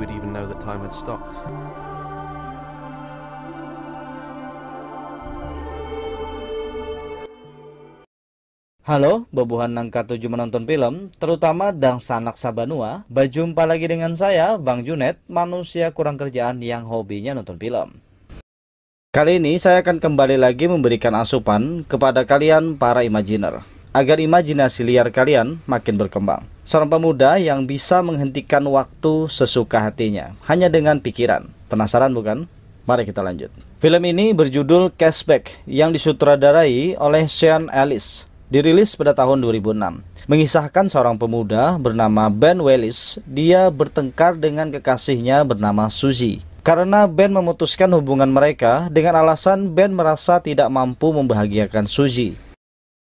we'd even know that time had stopped. Halo, bobohan angka 7 menonton film, terutama Dang Sanak Sabanua. Berjumpa lagi dengan saya, Bang Junet, manusia kurang kerjaan yang hobinya nonton film. Kali ini saya akan kembali lagi memberikan asupan kepada kalian para imajiner, agar imajinasi liar kalian makin berkembang. Seorang pemuda yang bisa menghentikan waktu sesuka hatinya, hanya dengan pikiran. Penasaran bukan? Mari kita lanjut. Film ini berjudul Cashback, yang disutradarai oleh Sean Ellis. Dirilis pada tahun 2006, mengisahkan seorang pemuda bernama Ben Wallace. Dia bertengkar dengan kekasihnya bernama Suzy. Karena Ben memutuskan hubungan mereka dengan alasan Ben merasa tidak mampu membahagiakan Suzy.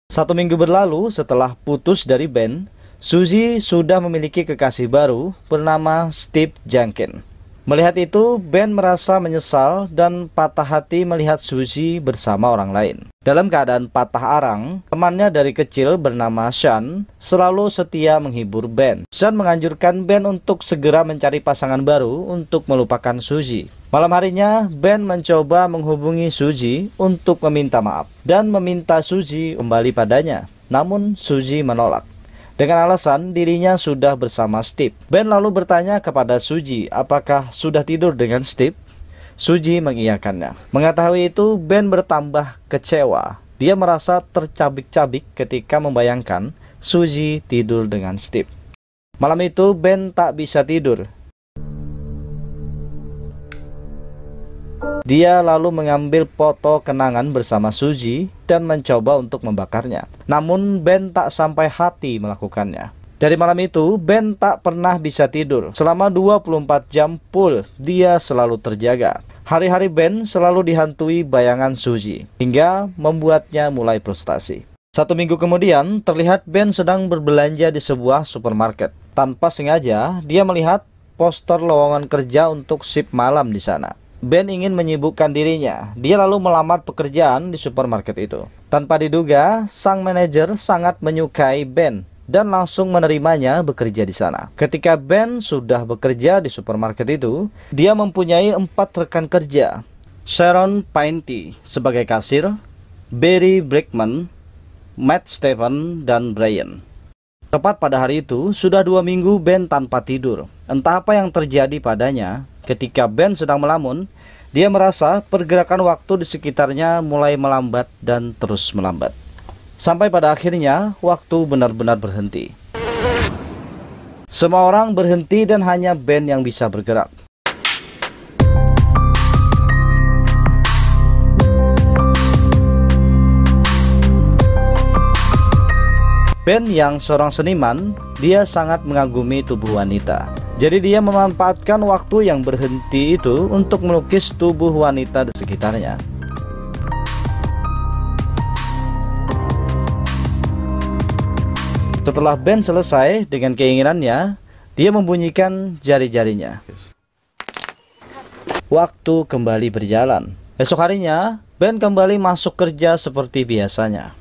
1 minggu berlalu setelah putus dari Ben, Suzy sudah memiliki kekasih baru bernama Steve Jenkins. Melihat itu, Ben merasa menyesal dan patah hati melihat Suzy bersama orang lain. Dalam keadaan patah arang, temannya dari kecil bernama Sean selalu setia menghibur Ben. Sean menganjurkan Ben untuk segera mencari pasangan baru untuk melupakan Suzy. Malam harinya, Ben mencoba menghubungi Suzy untuk meminta maaf dan meminta Suzy kembali padanya. Namun Suzy menolak dengan alasan dirinya sudah bersama Steve. Ben lalu bertanya kepada Suzy apakah sudah tidur dengan Steve. Suzy mengiyakannya. Mengetahui itu, Ben bertambah kecewa. Dia merasa tercabik-cabik ketika membayangkan Suzy tidur dengan Steve. Malam itu Ben tak bisa tidur. Dia lalu mengambil foto kenangan bersama Suzy dan mencoba untuk membakarnya. Namun Ben tak sampai hati melakukannya. Dari malam itu Ben tak pernah bisa tidur. Selama 24 jam full dia selalu terjaga. Hari-hari Ben selalu dihantui bayangan Suzy hingga membuatnya mulai frustasi. 1 minggu kemudian terlihat Ben sedang berbelanja di sebuah supermarket. Tanpa sengaja dia melihat poster lowongan kerja untuk shift malam di sana. Ben ingin menyibukkan dirinya. Dia lalu melamar pekerjaan di supermarket itu. Tanpa diduga, sang manajer sangat menyukai Ben dan langsung menerimanya bekerja di sana. Ketika Ben sudah bekerja di supermarket itu, dia mempunyai 4 rekan kerja. Sharon Painty sebagai kasir, Barry Brickman, Matt Stephen, dan Brian. Tepat pada hari itu, sudah 2 minggu Ben tanpa tidur. Entah apa yang terjadi padanya. Ketika Ben sedang melamun, dia merasa pergerakan waktu di sekitarnya mulai melambat dan terus melambat. Sampai pada akhirnya, waktu benar-benar berhenti. Semua orang berhenti dan hanya Ben yang bisa bergerak. Ben yang seorang seniman, dia sangat mengagumi tubuh wanita. Jadi dia memanfaatkan waktu yang berhenti itu untuk melukis tubuh wanita di sekitarnya. Setelah Ben selesai dengan keinginannya, dia membunyikan jari-jarinya. Waktu kembali berjalan. Esok harinya, Ben kembali masuk kerja seperti biasanya.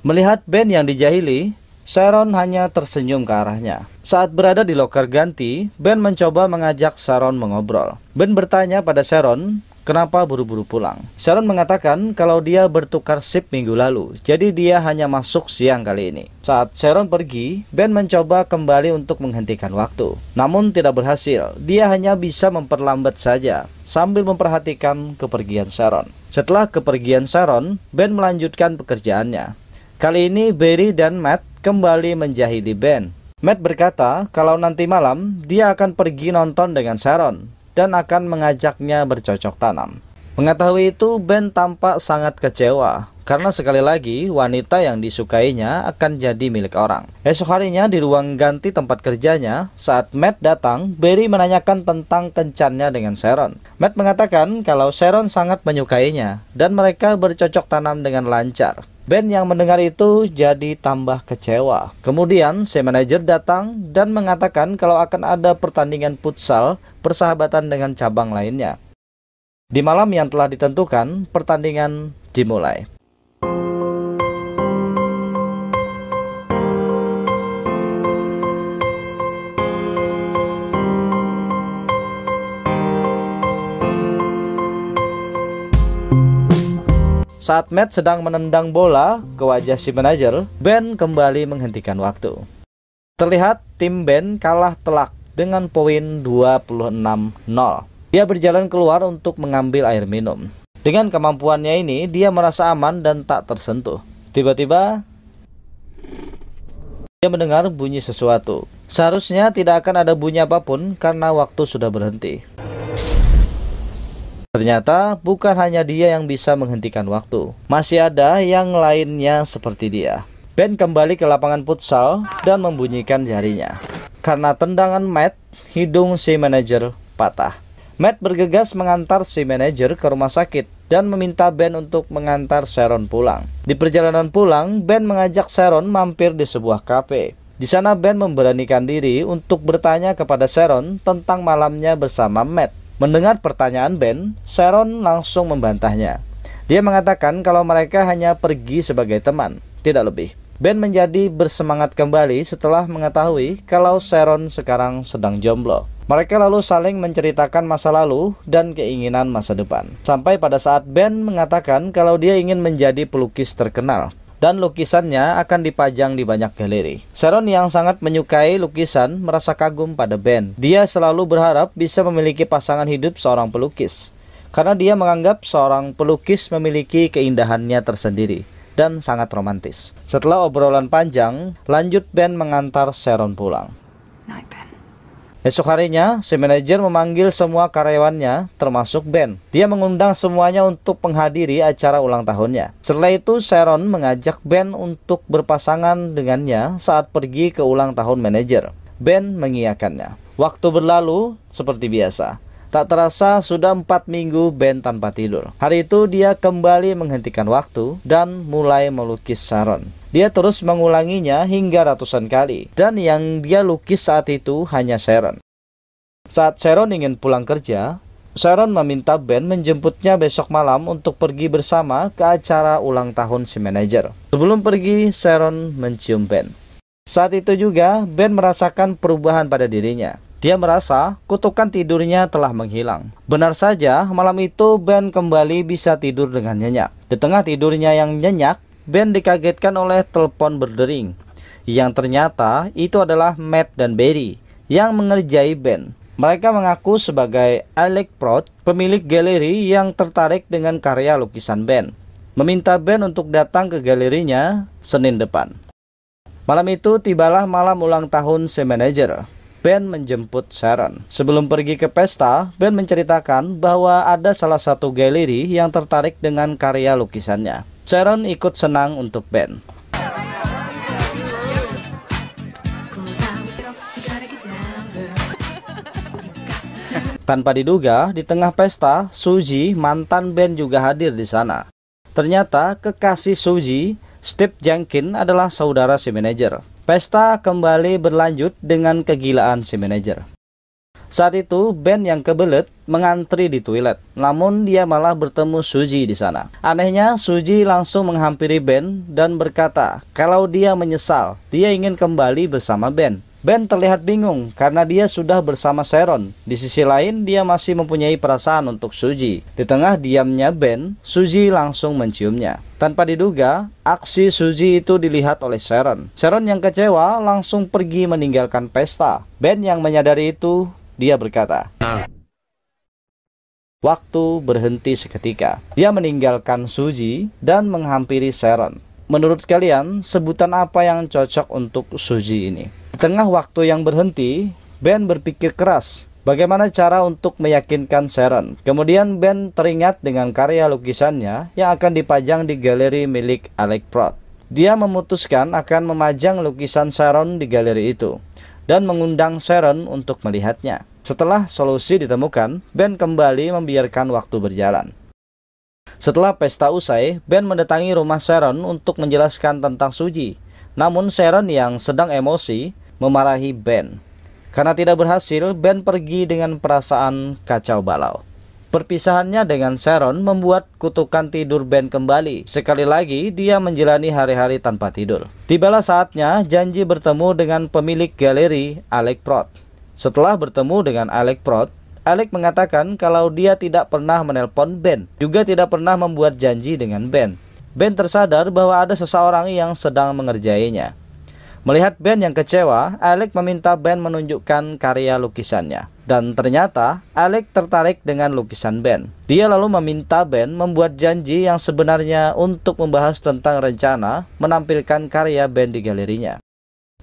Melihat Ben yang dijahili, Sharon hanya tersenyum ke arahnya. Saat berada di loker ganti, Ben mencoba mengajak Sharon mengobrol. Ben bertanya pada Sharon, kenapa buru-buru pulang? Sharon mengatakan kalau dia bertukar shift minggu lalu, jadi dia hanya masuk siang kali ini. Saat Sharon pergi, Ben mencoba kembali untuk menghentikan waktu. Namun tidak berhasil, dia hanya bisa memperlambat saja, sambil memperhatikan kepergian Sharon. Setelah kepergian Sharon, Ben melanjutkan pekerjaannya. Kali ini Barry dan Matt kembali menjahili Ben. Matt berkata kalau nanti malam dia akan pergi nonton dengan Sharon dan akan mengajaknya bercocok tanam. Mengetahui itu, Ben tampak sangat kecewa karena sekali lagi wanita yang disukainya akan jadi milik orang. Esok harinya di ruang ganti tempat kerjanya, saat Matt datang, Barry menanyakan tentang kencannya dengan Sharon. Matt mengatakan kalau Sharon sangat menyukainya dan mereka bercocok tanam dengan lancar. Ben yang mendengar itu jadi tambah kecewa. Kemudian si manajer datang dan mengatakan kalau akan ada pertandingan futsal persahabatan dengan cabang lainnya. Di malam yang telah ditentukan, pertandingan dimulai. Saat Matt sedang menendang bola ke wajah si manajer, Ben kembali menghentikan waktu. Terlihat tim Ben kalah telak dengan poin 26-0. Dia berjalan keluar untuk mengambil air minum. Dengan kemampuannya ini, dia merasa aman dan tak tersentuh. Tiba-tiba, dia mendengar bunyi sesuatu. Seharusnya tidak akan ada bunyi apapun karena waktu sudah berhenti. Ternyata bukan hanya dia yang bisa menghentikan waktu. Masih ada yang lainnya seperti dia. Ben kembali ke lapangan futsal dan membunyikan jarinya. Karena tendangan Matt, hidung si manajer patah. Matt bergegas mengantar si manajer ke rumah sakit dan meminta Ben untuk mengantar Sharon pulang. Di perjalanan pulang, Ben mengajak Sharon mampir di sebuah kafe. Di sana Ben memberanikan diri untuk bertanya kepada Sharon tentang malamnya bersama Matt. Mendengar pertanyaan Ben, Sharon langsung membantahnya. Dia mengatakan kalau mereka hanya pergi sebagai teman, tidak lebih. Ben menjadi bersemangat kembali setelah mengetahui kalau Sharon sekarang sedang jomblo. Mereka lalu saling menceritakan masa lalu dan keinginan masa depan. Sampai pada saat Ben mengatakan kalau dia ingin menjadi pelukis terkenal dan lukisannya akan dipajang di banyak galeri. Sharon yang sangat menyukai lukisan merasa kagum pada Ben. Dia selalu berharap bisa memiliki pasangan hidup seorang pelukis, karena dia menganggap seorang pelukis memiliki keindahannya tersendiri dan sangat romantis. Setelah obrolan panjang, lanjut Ben mengantar Sharon pulang. Night, Ben. Esok harinya, si manajer memanggil semua karyawannya, termasuk Ben. Dia mengundang semuanya untuk menghadiri acara ulang tahunnya. Setelah itu, Sharon mengajak Ben untuk berpasangan dengannya saat pergi ke ulang tahun manajer. Ben mengiyakannya. Waktu berlalu seperti biasa. Tak terasa sudah 4 minggu Ben tanpa tidur. Hari itu dia kembali menghentikan waktu dan mulai melukis Sharon. Dia terus mengulanginya hingga ratusan kali. Dan yang dia lukis saat itu hanya Sharon. Saat Sharon ingin pulang kerja, Sharon meminta Ben menjemputnya besok malam untuk pergi bersama ke acara ulang tahun si manajer. Sebelum pergi, Sharon mencium Ben. Saat itu juga Ben merasakan perubahan pada dirinya. Dia merasa kutukan tidurnya telah menghilang. Benar saja, malam itu Ben kembali bisa tidur dengan nyenyak. Di tengah tidurnya yang nyenyak, Ben dikagetkan oleh telepon berdering. Yang ternyata itu adalah Matt dan Barry yang mengerjai Ben. Mereka mengaku sebagai Alec Prout, pemilik galeri yang tertarik dengan karya lukisan Ben, meminta Ben untuk datang ke galerinya Senin depan. Malam itu tibalah malam ulang tahun si manajer. Ben menjemput Sharon. Sebelum pergi ke pesta, Ben menceritakan bahwa ada salah satu galeri yang tertarik dengan karya lukisannya. Sharon ikut senang untuk Ben. Tanpa diduga, di tengah pesta, Suzy, mantan Ben, juga hadir di sana. Ternyata kekasih Suzy, Steve Jenkins, adalah saudara si manajer. Pesta kembali berlanjut dengan kegilaan si manajer. Saat itu, Ben yang kebelet mengantri di toilet. Namun dia malah bertemu Suzy di sana. Anehnya, Suzy langsung menghampiri Ben dan berkata kalau dia menyesal, dia ingin kembali bersama Ben. Ben terlihat bingung karena dia sudah bersama Sharon. Di sisi lain, dia masih mempunyai perasaan untuk Suzy. Di tengah diamnya Ben, Suzy langsung menciumnya. Tanpa diduga, aksi Suzy itu dilihat oleh Sharon. Sharon yang kecewa langsung pergi meninggalkan pesta. Ben yang menyadari itu, dia berkata, waktu berhenti seketika. Dia meninggalkan Suzy dan menghampiri Sharon. Menurut kalian, sebutan apa yang cocok untuk Suzy ini? Di tengah waktu yang berhenti, Ben berpikir keras bagaimana cara untuk meyakinkan Sharon. Kemudian Ben teringat dengan karya lukisannya yang akan dipajang di galeri milik Alec Prout. Dia memutuskan akan memajang lukisan Sharon di galeri itu dan mengundang Sharon untuk melihatnya. Setelah solusi ditemukan, Ben kembali membiarkan waktu berjalan. Setelah pesta usai, Ben mendatangi rumah Sharon untuk menjelaskan tentang Suzy. Namun Sharon yang sedang emosi memarahi Ben. Karena tidak berhasil, Ben pergi dengan perasaan kacau balau. Perpisahannya dengan Sharon membuat kutukan tidur Ben kembali. Sekali lagi, dia menjalani hari-hari tanpa tidur. Tibalah saatnya janji bertemu dengan pemilik galeri, Alec Prout. Setelah bertemu dengan Alec Prout, Alec mengatakan kalau dia tidak pernah menelpon Ben, juga tidak pernah membuat janji dengan Ben. Ben tersadar bahwa ada seseorang yang sedang mengerjainya. Melihat Ben yang kecewa, Alec meminta Ben menunjukkan karya lukisannya. Dan ternyata, Alec tertarik dengan lukisan Ben. Dia lalu meminta Ben membuat janji yang sebenarnya untuk membahas tentang rencana menampilkan karya Ben di galerinya.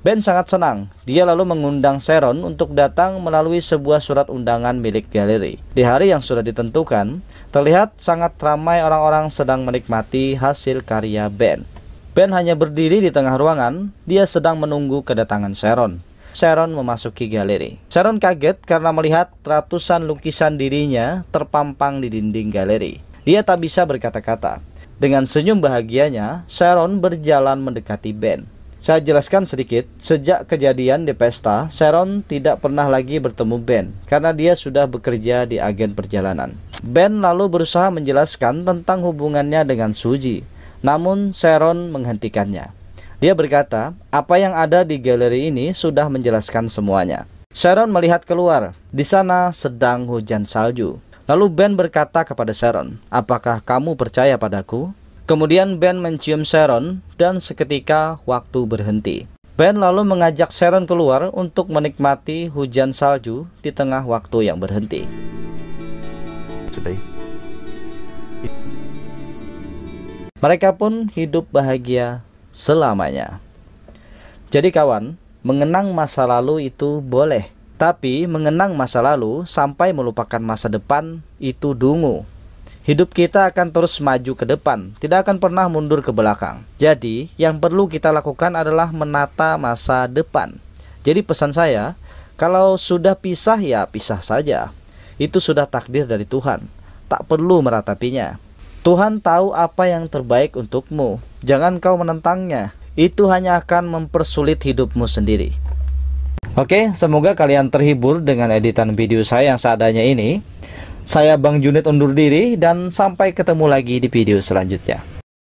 Ben sangat senang. Dia lalu mengundang Sharon untuk datang melalui sebuah surat undangan milik galeri. Di hari yang sudah ditentukan, terlihat sangat ramai orang-orang sedang menikmati hasil karya Ben. Ben hanya berdiri di tengah ruangan, dia sedang menunggu kedatangan Sharon. Sharon memasuki galeri. Sharon kaget karena melihat ratusan lukisan dirinya terpampang di dinding galeri. Dia tak bisa berkata-kata. Dengan senyum bahagianya, Sharon berjalan mendekati Ben. Saya jelaskan sedikit, sejak kejadian di pesta, Sharon tidak pernah lagi bertemu Ben karena dia sudah bekerja di agen perjalanan. Ben lalu berusaha menjelaskan tentang hubungannya dengan Suji. Namun Sharon menghentikannya. Dia berkata, apa yang ada di galeri ini sudah menjelaskan semuanya. Sharon melihat keluar. Di sana sedang hujan salju. Lalu Ben berkata kepada Sharon, apakah kamu percaya padaku? Kemudian Ben mencium Sharon dan seketika waktu berhenti. Ben lalu mengajak Sharon keluar untuk menikmati hujan salju di tengah waktu yang berhenti. Mereka pun hidup bahagia selamanya. Jadi kawan, mengenang masa lalu itu boleh. Tapi mengenang masa lalu sampai melupakan masa depan itu dungu. Hidup kita akan terus maju ke depan, tidak akan pernah mundur ke belakang. Jadi yang perlu kita lakukan adalah menata masa depan. Jadi pesan saya, kalau sudah pisah ya pisah saja. Itu sudah takdir dari Tuhan. Tak perlu meratapinya. Tuhan tahu apa yang terbaik untukmu. Jangan kau menentangnya. Itu hanya akan mempersulit hidupmu sendiri. Oke, semoga kalian terhibur dengan editan video saya yang seadanya ini. Saya Bang Junet undur diri dan sampai ketemu lagi di video selanjutnya.